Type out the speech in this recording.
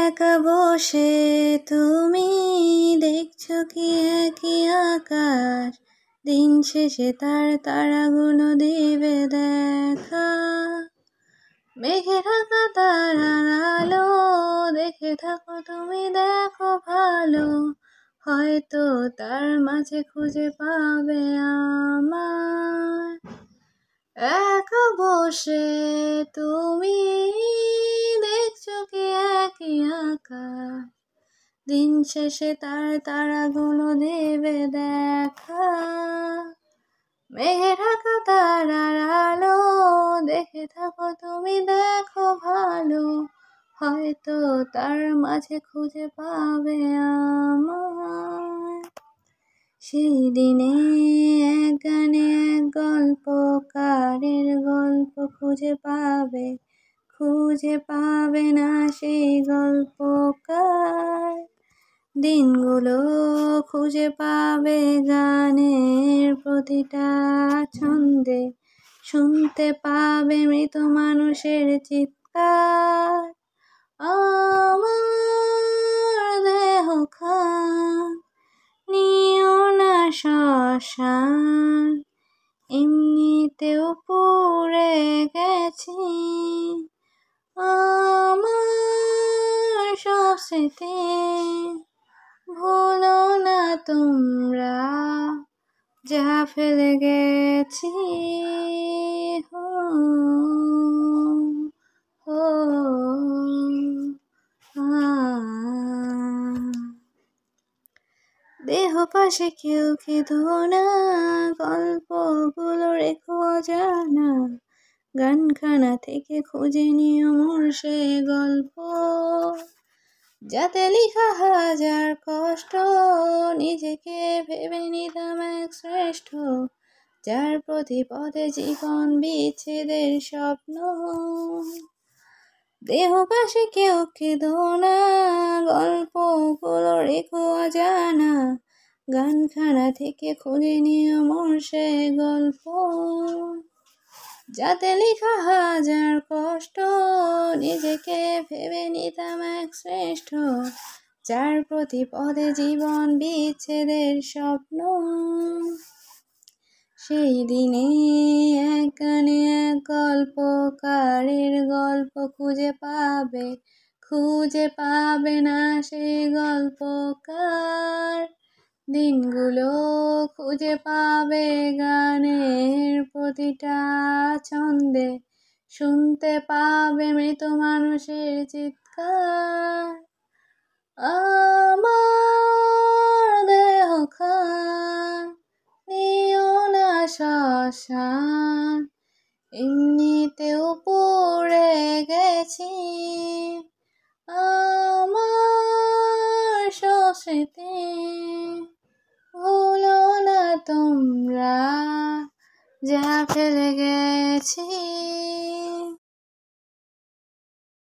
একা বসে তুমি দেখছো কি একই আকাশ, দিন শেষে তার তারাগুলো দিবে দেখা। মেঘে ঢাকা তারার আলো দেখে থাকো তুমি, দেখো ভালো, হয়তো তার মাঝে খুঁজে পাবে আমায়। একা বসে তুমি দেখছো কি একই আকাশ, দিন শেষে তার তারাগুলো দেবে দেখা। মেঘে ঢাকা তারার আলো দেখে থাকো তুমি, দেখো ভালো, হয়তো তার মাঝে খুঁজে পাবে আমায়। সেই দিনে এক গানে এক গল্পকারের গল্প খুঁজে পাবে না সেই গল্পকার। দিনগুলো খুঁজে পাবে গানের প্রতিটা ছন্দে, শুনতে পাবে মৃত মানুষের চিৎকার। আমার দেহ খান নিও না শ্মশান, এমনিতেও পুড়ে গেছি। আমার সব স্মৃতি ভুলো না তোমরা, যা ফেলে গেছি। হো হো দেহ পাশে কেউ কেঁদো না, গল্পগুলো রেখো অজানা, গানখানা থেকে খুঁজে নিও মোর সে গল্প। যাতে লিখা হাজার কষ্ট, নিজেকে ভেবে নিতাম এক শ্রেষ্ঠ, যার প্রতি পদে জীবন বিচ্ছেদের স্বপ্ন। দেহ পাশে কেউ কেঁদো না, গল্পগুলো রেখো অজানা, গানখানা থেকে খুঁজে নিও মোর সে গল্প। যাতে লিখা হাজার কষ্ট, নিজেকে ভেবে নিতাম এক শ্রেষ্ঠ, যার প্রতি পদে জীবন বিচ্ছেদের স্বপ্ন। সেই দিনে এক গানে এক গল্পকারের গল্প খুঁজে পাবে না সেই গল্পকার। দিনগুলো খুঁজে পাবে গানের প্রতিটা ছন্দে, শুনতে পাবে মৃত মানুষের চিৎকার। আমার দেহ খান নিও না শ্মশান, এমনিতেও পড়ে গেছি। আমার সব স্মৃতি ভুলো না তোমরা, যা ফেলে গেছি।